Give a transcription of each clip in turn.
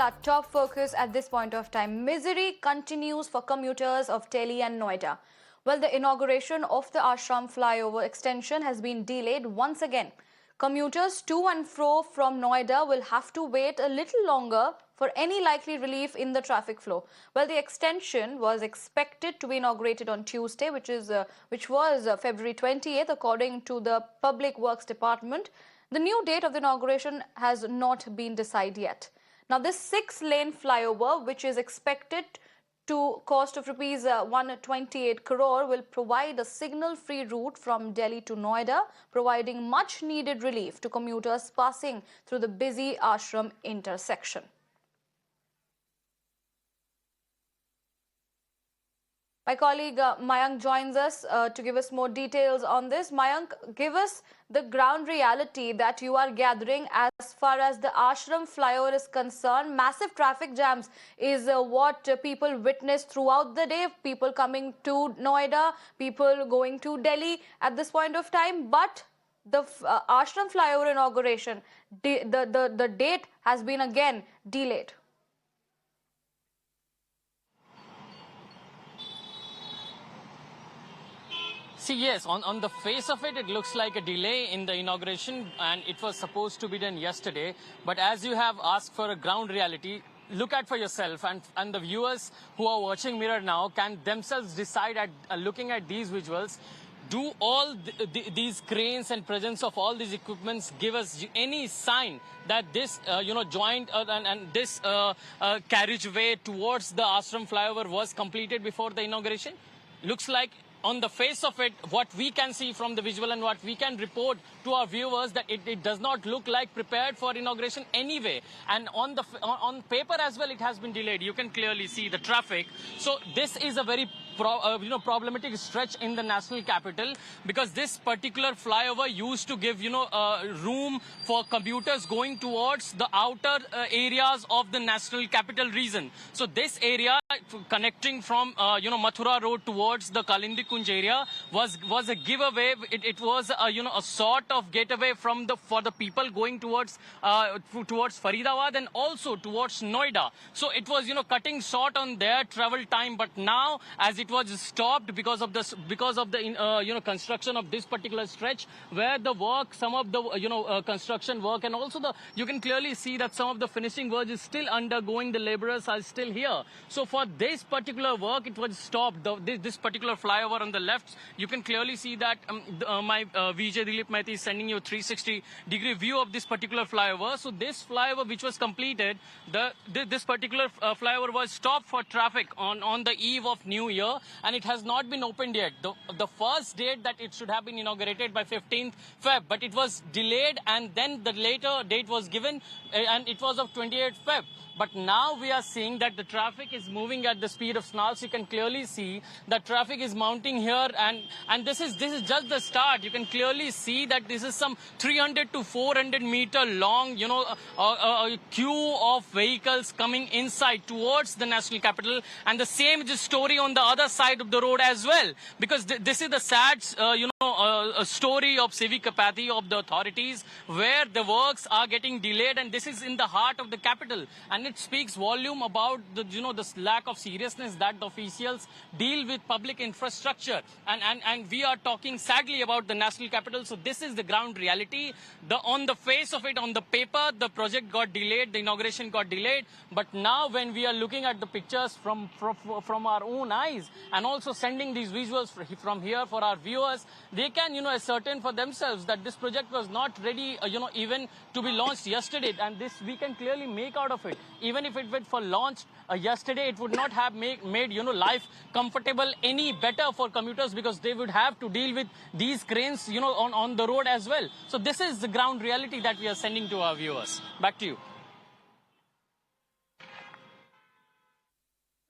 our top focus at this point of time. Misery continues for commuters of Delhi and Noida. Well, the inauguration of the Ashram Flyover extension has been delayed once again. Commuters to and fro from Noida will have to wait a little longer for any likely relief in the traffic flow. Well, the extension was expected to be inaugurated on Tuesday, which was February 28th, according to the Public Works Department. The new date of the inauguration has not been decided yet. Now, this 6-lane flyover, which is expected to cost of rupees 128 crore, will provide a signal-free route from Delhi to Noida, providing much-needed relief to commuters passing through the busy Ashram intersection. My colleague Mayank joins us to give us more details on this. Mayank, give us the ground reality that you are gathering as far as the Ashram Flyover is concerned. Massive traffic jams is what people witness throughout the day. People coming to Noida, people going to Delhi at this point of time. But the Ashram Flyover inauguration, the date has been again delayed. See, yes, on the face of it, it looks like a delay in the inauguration, and it was supposed to be done yesterday. But as you have asked for a ground reality, look at for yourself, and the viewers who are watching Mirror now can themselves decide at looking at these visuals. Do all these cranes and presence of all these equipments give us any sign that this, joint and this carriageway towards the Ashram Flyover was completed before the inauguration? Looks like, on the face of it, what we can see from the visual and what we can report to our viewers, that it does not look like prepared for inauguration anyway. And on paper as well, it has been delayed. You can clearly see the traffic. So this is a very problematic stretch in the national capital, because this particular flyover used to give room for commuters going towards the outer areas of the national capital region. So this area connecting from Mathura Road towards the Kalindi Kunj area was a giveaway. It was a sort of getaway for the people going towards Faridabad and also towards Noida. So it was cutting short on their travel time. But now, as it was stopped because of the construction of this particular stretch, where the work, some of the construction work, and also you can clearly see that some of the finishing work is still undergoing. The laborers are still here. So for this particular work, it was stopped. This particular flyover on the left, you can clearly see that my VJ Dilip Maiti is sending you a 360-degree view of this particular flyover. So this flyover, which was completed, this particular flyover was stopped for traffic on the eve of New Year, and it has not been opened yet. The first date that it should have been inaugurated by 15th Feb, but it was delayed, and then the later date was given, and it was of 28th Feb. But now we are seeing that the traffic is moving at the speed of snails. You can clearly see that traffic is mounting here, and this is just the start. You can clearly see that this is some 300 to 400 meter long, a queue of vehicles coming inside towards the national capital, and the same is the story on the other side of the road as well. Because this is the sad, a story of civic apathy of the authorities, where the works are getting delayed, and this is in the heart of the capital. And it speaks volume about this lack of seriousness that the officials deal with public infrastructure. And we are talking sadly about the national capital. So this is the ground reality. On the face of it, on the paper, the project got delayed, the inauguration got delayed. But now when we are looking at the pictures from our own eyes, and also sending these visuals from here for our viewers, they can ascertain for themselves that this project was not ready even to be launched yesterday. And this we can clearly make out of it. Even if it went for launch yesterday, it would not have made life comfortable any better for commuters, because they would have to deal with these cranes on the road as well. So this is the ground reality that we are sending to our viewers. Back to you.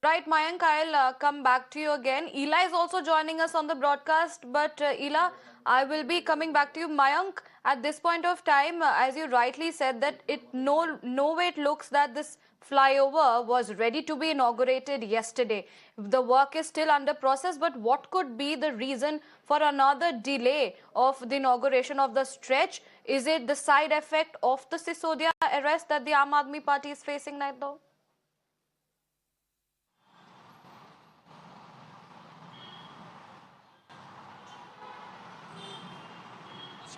Right, Mayank, I'll come back to you again. Ela is also joining us on the broadcast, but Ela, I will be coming back to you. Mayank, at this point of time, as you rightly said, that no way it looks that this flyover was ready to be inaugurated yesterday. The work is still under process, but what could be the reason for another delay of the inauguration of the stretch? Is it the side effect of the Sisodia arrest that the Aam Aadmi Party is facing right now?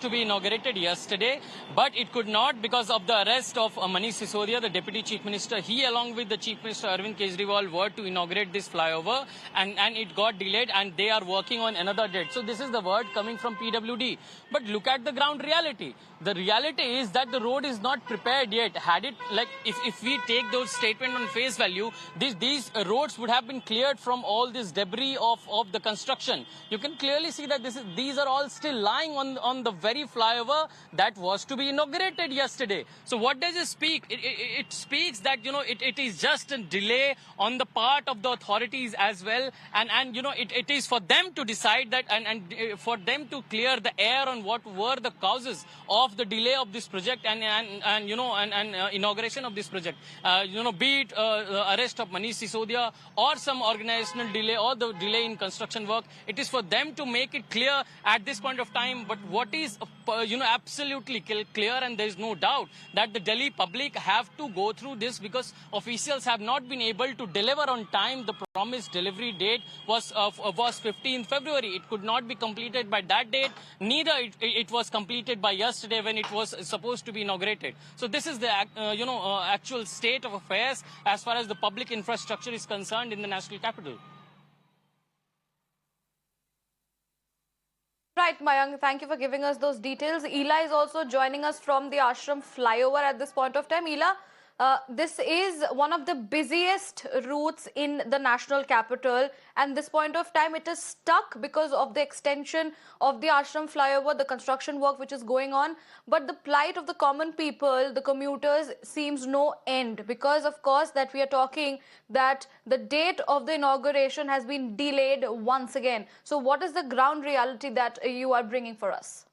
To be inaugurated yesterday, but it could not because of the arrest of Manish Sisodia, the Deputy Chief Minister. He, along with the Chief Minister Arvind Kejriwal, were to inaugurate this flyover, and it got delayed, and they are working on another date. So this is the word coming from PWD. But look at the ground reality. The reality is that the road is not prepared yet. Had it, like, if we take those statements on face value, these roads would have been cleared from all this debris of the construction. You can clearly see that these are all still lying on the very flyover that was to be inaugurated yesterday. So what does it speak? It speaks that, you know, it is just a delay on the part of the authorities as well, and you know, it is for them to decide that, and for them to clear the air on what were the causes of the delay of this project and you know, and inauguration of this project. You know, be it arrest of Manish Sisodia or some organizational delay or the delay in construction work, it is for them to make it clear at this point of time. But what is you know, absolutely clear, and there is no doubt that the Delhi public have to go through this because officials have not been able to deliver on time. The promised delivery date was 15th February. It could not be completed by that date. Neither it was completed by yesterday when it was supposed to be inaugurated. So this is the you know, actual state of affairs as far as the public infrastructure is concerned in the national capital. Right, Mayank, thank you for giving us those details. Ela is also joining us from the Ashram Flyover at this point of time. Ela, this is one of the busiest routes in the national capital, and this point of time it is stuck because of the extension of the Ashram Flyover, the construction work which is going on. But the plight of the common people, the commuters, seems no end, because of course that we are talking that the date of the inauguration has been delayed once again. So what is the ground reality that you are bringing for us?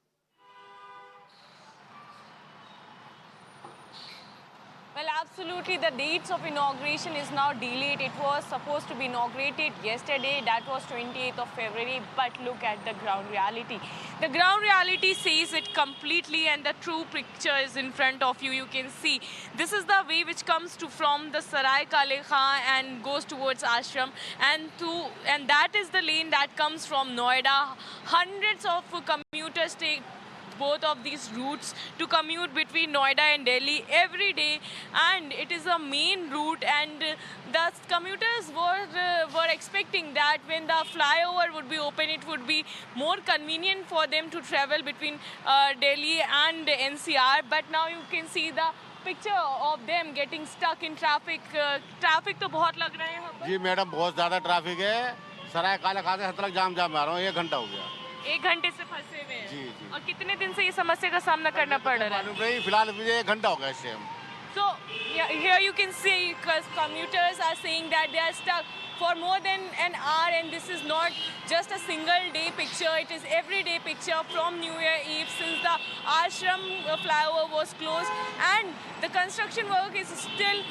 Well, absolutely. The dates of inauguration is now delayed. It was supposed to be inaugurated yesterday. That was 28th of February. But look at the ground reality. The ground reality says it completely, and the true picture is in front of you. You can see this is the way which comes from the Sarai Kale Khan and goes towards Ashram, and that is the lane that comes from Noida. Hundreds of commuters take both of these routes to commute between Noida and Delhi every day, and it is a main route, and the commuters were expecting that when the flyover would be open, it would be more convenient for them to travel between Delhi and NCR. But now you can see the picture of them getting stuck in traffic. Traffic तो बहुत लग रहा है यहाँ पर। जी madam, बहुत ज़्यादा traffic है। सराय काला खाते हद तक जाम में आ रहा हूँ, 1 घंटा हो गया। 1 घंटे से फंसे हुए हैं। जी जी। और कितने दिन से ये समस्या का सामना करना पड़ रहा है? मालूम नहीं, फिलहाल मुझे 1 घंटा हो गया इससे। So here you can see, because commuters are saying that they are stuck for more than an hour, and this is not just a single day picture, it is everyday picture from New Year Eve, since the Ashram flyover was closed, and the construction work is still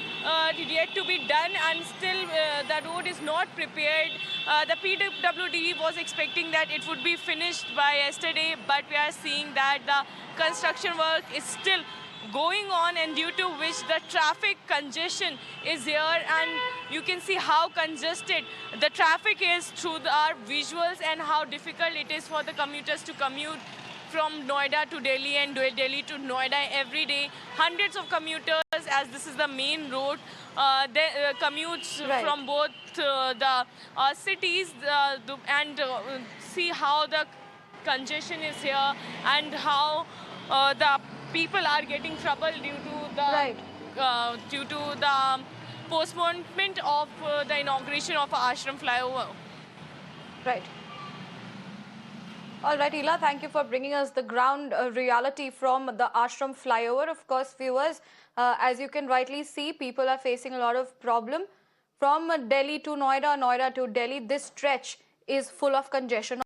yet to be done, and still the road is not prepared. The PWD was expecting that it would be finished by yesterday, but we are seeing that the construction work is still going on, and due to which the traffic congestion is here, and you can see how congested the traffic is through our visuals, and how difficult it is for the commuters to commute from Noida to Delhi and Delhi to Noida every day. Hundreds of commuters, as this is the main road, commutes from both the cities, and see how the congestion is here, and how the people are getting trouble due to the postponement of the inauguration of Ashram Flyover. Right. All right, Ela, thank you for bringing us the ground reality from the Ashram Flyover. Of course, viewers, as you can rightly see, people are facing a lot of problem From Delhi to Noida, Noida to Delhi, this stretch is full of congestion.